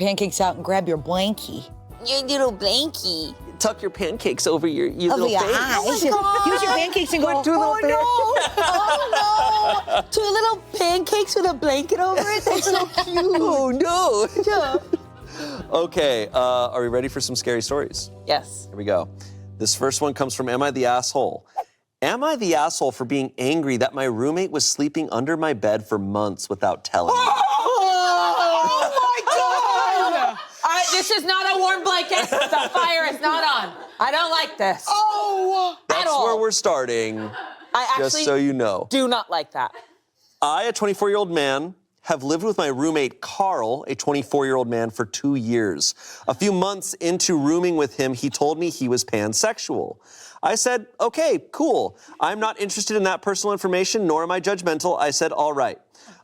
pancakes out and grab your blankie. Your little blankie. Tuck your pancakes over your Over little your face. eyes. God. Use your pancakes and go, Two little Oh no! 2 little pancakes with a blanket over it? That's so cute. Oh no! Yeah. Okay, are we ready for some scary stories? Yes. Here we go. This first one comes from Am I the Asshole? Am I the asshole for being angry that my roommate was sleeping under my bed for months without telling me? Oh my God! This is not a warm blanket. The fire is not on. I don't like this. Oh! That's where we're starting, I actually just so you know. do not like that. I, a 24-year-old man, have lived with my roommate Carl, a 24-year-old man, for 2 years. A few months into rooming with him, he told me he was pansexual. I said, okay, cool. I'm not interested in that personal information, nor am I judgmental. I said, all right.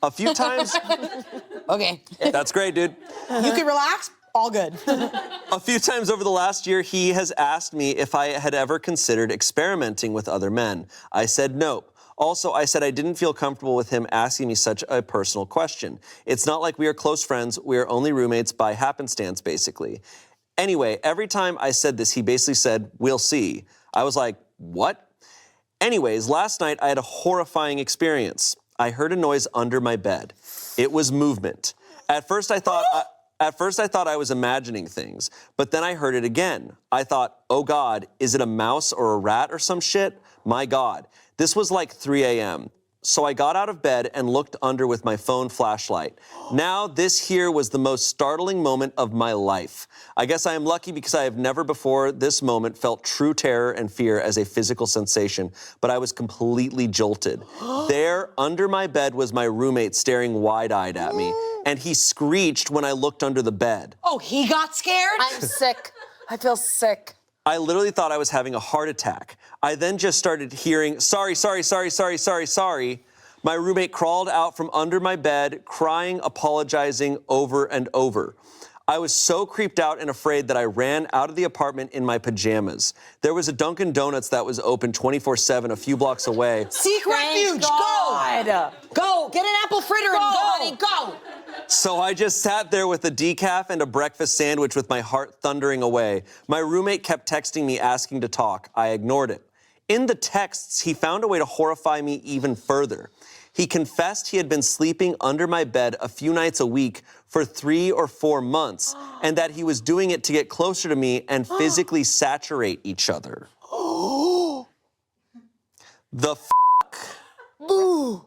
A few times... Okay. That's great, dude. You can relax. All good. A few times over the last year, he has asked me if I had ever considered experimenting with other men. I said nope. Also, I said I didn't feel comfortable with him asking me such a personal question. It's not like we are close friends. We are only roommates by happenstance, basically. Anyway, every time I said this, he basically said, we'll see. I was like, what? Anyways, last night I had a horrifying experience. I heard a noise under my bed. It was movement. At first I thought I was imagining things, but then I heard it again. I thought, oh God, is it a mouse or a rat or some shit? My God. This was like 3 a.m. So I got out of bed and looked under with my phone flashlight. Now, this here was the most startling moment of my life. I guess I am lucky because I have never before this moment felt true terror and fear as a physical sensation, but I was completely jolted. There, under my bed, was my roommate staring wide-eyed at me, and he screeched when I looked under the bed. Oh, he got scared? I'm sick. I feel sick. I literally thought I was having a heart attack. I then just started hearing, sorry, sorry, sorry, sorry, sorry, sorry. My roommate crawled out from under my bed, crying, apologizing over and over. I was so creeped out and afraid that I ran out of the apartment in my pajamas. There was a Dunkin' Donuts that was open 24/7 a few blocks away. Seek refuge. God. Go. Get an apple fritter and go. Honey, go. So I just sat there with a decaf and a breakfast sandwich with my heart thundering away. My roommate kept texting me asking to talk. I ignored it. In the texts, he found a way to horrify me even further. He confessed he had been sleeping under my bed a few nights a week for 3 or 4 months, and that he was doing it to get closer to me and physically saturate each other. The Boo.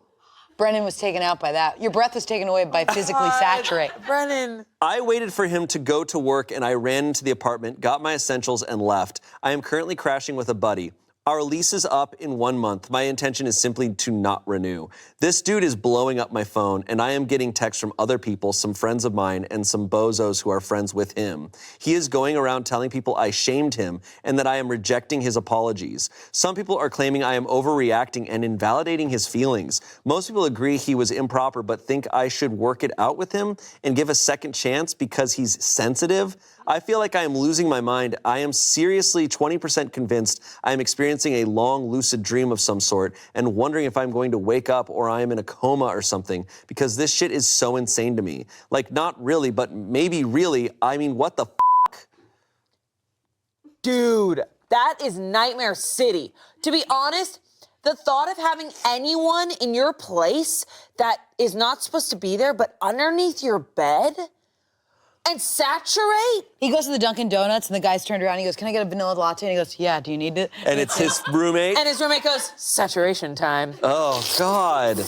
Brennan was taken out by that. Your breath was taken away by physically saturate. Brennan. I waited for him to go to work and I ran into the apartment, got my essentials, and left. I am currently crashing with a buddy. Our lease is up in 1 month. My intention is simply to not renew. This dude is blowing up my phone, and I am getting texts from other people, some friends of mine, and some bozos who are friends with him. He is going around telling people I shamed him and that I am rejecting his apologies. Some people are claiming I am overreacting and invalidating his feelings. Most people agree he was improper, but think I should work it out with him and give a second chance because he's sensitive. I feel like I am losing my mind. I am seriously 20% convinced I am experiencing a long, lucid dream of some sort and wondering if I'm going to wake up or I am in a coma or something because this shit is so insane to me. Like, not really, but maybe really. I mean, what the f***? Dude, that is Nightmare City. To be honest, the thought of having anyone in your place that is not supposed to be there but underneath your bed and saturate? He goes to the Dunkin' Donuts, and the guy's turned around, and he goes, can I get a vanilla latte? And he goes, yeah, do you need it? And it's his roommate? And his roommate goes, saturation time. Oh, God.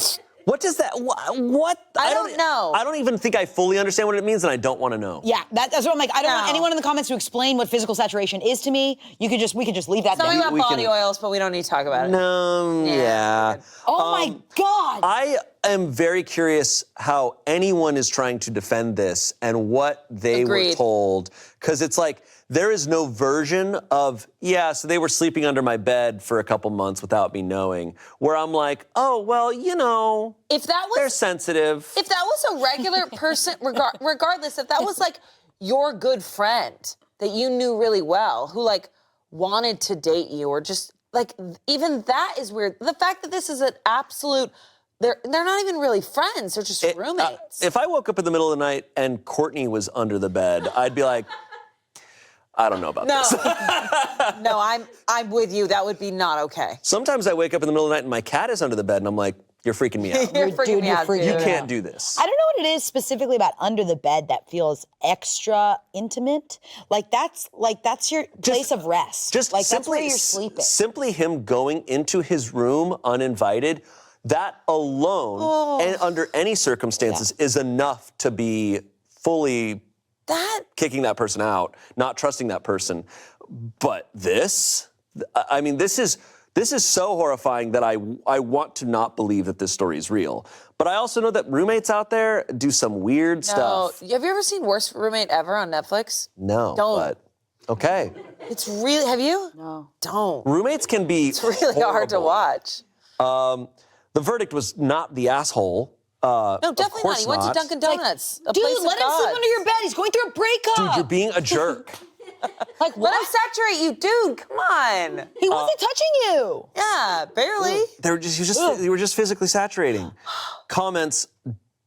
What does that, what? I don't know. I don't even think I fully understand what it means, and I don't want to know. Yeah, that's what I'm like. I don't want No. anyone in the comments to explain what physical saturation is to me. We could just leave that Something there. about we body can- oils, but we don't need to talk about it. No, yeah. Oh my God. I am very curious how anyone is trying to defend this and what they were Agreed. told. Because it's like, there is no version of, yeah, so they were sleeping under my bed for a couple months without me knowing, where I'm like, oh, well, you know, If that they're was sensitive. if that was a regular person, regardless, if that was like your good friend that you knew really well, who like wanted to date you, or just like, even that is weird. The fact that this is an absolute they're not even really friends. They're just roommates. If I woke up in the middle of the night and Courtney was under the bed, I'd be like, I don't know about this. No, I'm with you. That would be not okay. Sometimes I wake up in the middle of the night and my cat is under the bed and I'm like, you're freaking me out. You're freaking me out, dude. You can't do this. I don't know what it is specifically about under the bed that feels extra intimate. Like that's your place of rest. Just like simply, that's where you're sleeping. Simply him going into his room uninvited, that alone, and under any circumstances, is enough to be fully kicking that person out, not trusting that person. But this, I mean, this is so horrifying that I want to not believe that this story is real. But I also know that roommates out there do some weird stuff. Have you ever seen Worst Roommate Ever on Netflix? No. Don't. But, okay. It's really, have you? No. Don't. Roommates can be It's really hard to watch. The verdict was not the asshole. No, definitely not. He went to Dunkin' Donuts. Dude, let him sleep under your bed. He's going through a breakup. Dude, you're being a jerk. Like, Let him saturate you, dude. Come on. He wasn't touching you. Yeah, barely. You were just physically saturating. Comments,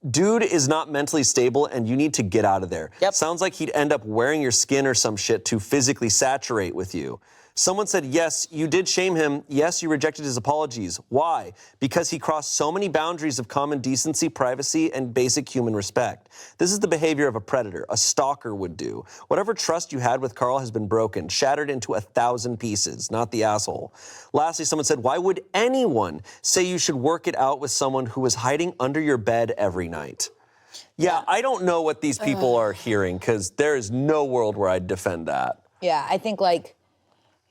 dude is not mentally stable and you need to get out of there. Yep. Sounds like he'd end up wearing your skin or some shit to physically saturate with you. Someone said, yes, you did shame him. Yes, you rejected his apologies. Why? Because he crossed so many boundaries of common decency, privacy, and basic human respect. This is the behavior of a predator, a stalker would do. Whatever trust you had with Carl has been broken, shattered into 1,000 pieces, not the asshole. Lastly, someone said, why would anyone say you should work it out with someone who was hiding under your bed every night? Yeah, I don't know what these people are hearing, because there is no world where I'd defend that. Yeah, I think, like,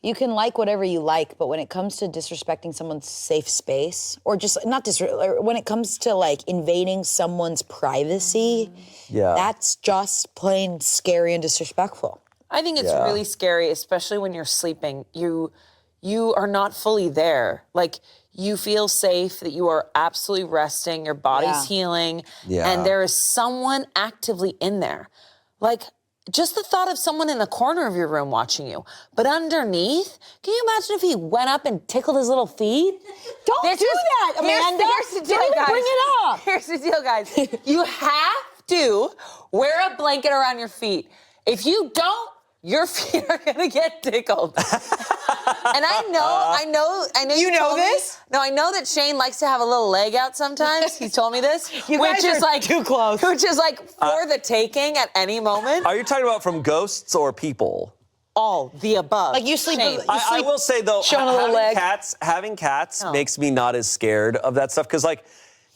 you can like whatever you like, but when it comes to disrespecting someone's safe space, or just when it comes to like invading someone's privacy, that's just plain scary and disrespectful. I think it's really scary, especially when you're sleeping. You are not fully there. Like, you feel safe, that you are absolutely resting, your body's healing, and there is someone actively in there. Like, just the thought of someone in the corner of your room watching you. But underneath, can you imagine if he went up and tickled his little feet? Don't do that, Amanda. Here's the deal, Don't even guys. bring it up. Here's the deal, guys. You have to wear a blanket around your feet. If you don't, your feet are gonna get tickled. And I know. You know this? No, I know that Shane likes to have a little leg out sometimes. He's told me this. Which is like too close. Which is like for the taking at any moment. Are you talking about from ghosts or people? All the above. Like you sleep. Shane. I will say though, showing a little leg. having cats makes me not as scared of that stuff, because like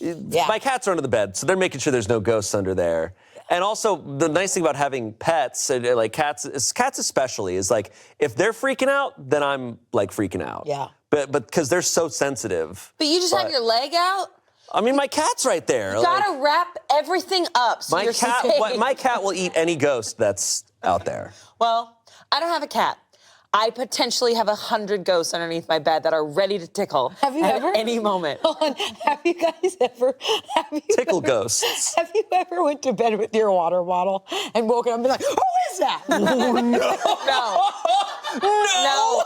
my cats are under the bed, so they're making sure there's no ghosts under there. And also, the nice thing about having pets, like cats especially, is like if they're freaking out, then I'm like freaking out. Yeah. But because they're so sensitive. But you just have your leg out? I mean, my cat's right there. You gotta wrap everything up so you're safe. My cat will eat any ghost that's out there. Well, I don't have a cat. I potentially have 100 ghosts underneath my bed that are ready to tickle Have you at ever? any moment. Hold on. Have you guys ever? Tickle ghosts. Have you ever went to bed with your water bottle and woken up and been like, who is that? No,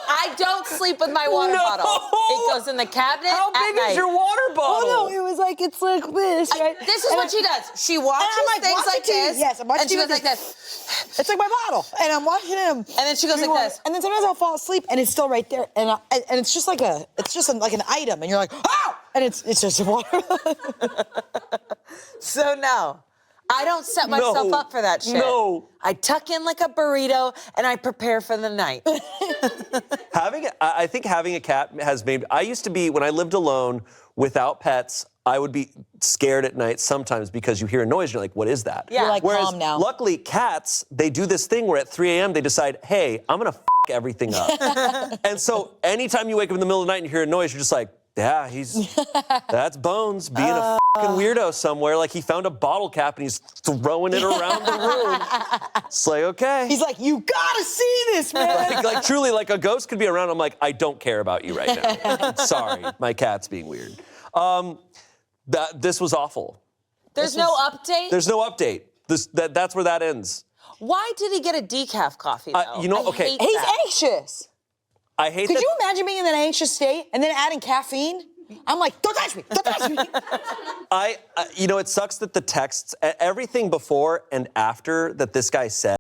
I don't sleep with my water bottle. It goes in the cabinet How at big night. is your water bottle? Oh no, it was like it's like this, right? This is what she does. She watches I'm like, things watching like TV. this. Yes, I'm watching and she TV goes with like this. It's like my bottle, and I'm watching him. And then she goes like this. And then sometimes I'll fall asleep, and it's still right there, and it's just like like an item, and you're like, oh, and it's just water. So no, I don't set myself up for that shit. No. I tuck in like a burrito, and I prepare for the night. I think having a cat has made. I used to be, when I lived alone without pets, I would be scared at night sometimes because you hear a noise and you're like, what is that? Yeah. You're like, Whereas, calm now. luckily, cats, they do this thing where at 3 a.m. they decide, hey, I'm gonna everything up. And so anytime you wake up in the middle of the night and you hear a noise, you're just like, yeah, that's Bones being a fucking weirdo somewhere. Like he found a bottle cap and he's throwing it around the room. It's like, okay. He's like, you gotta see this, man. like truly, like a ghost could be around. I'm like, I don't care about you right now. Sorry, my cat's being weird. This was awful. There's no update? There's no update. That's where that ends. Why did he get a decaf coffee, though? You know, I okay. hate He's that. anxious. I hate Could that. you imagine being in that anxious state and then adding caffeine? I'm like, don't touch me, don't touch me. You know, it sucks that the texts, everything before and after that this guy said,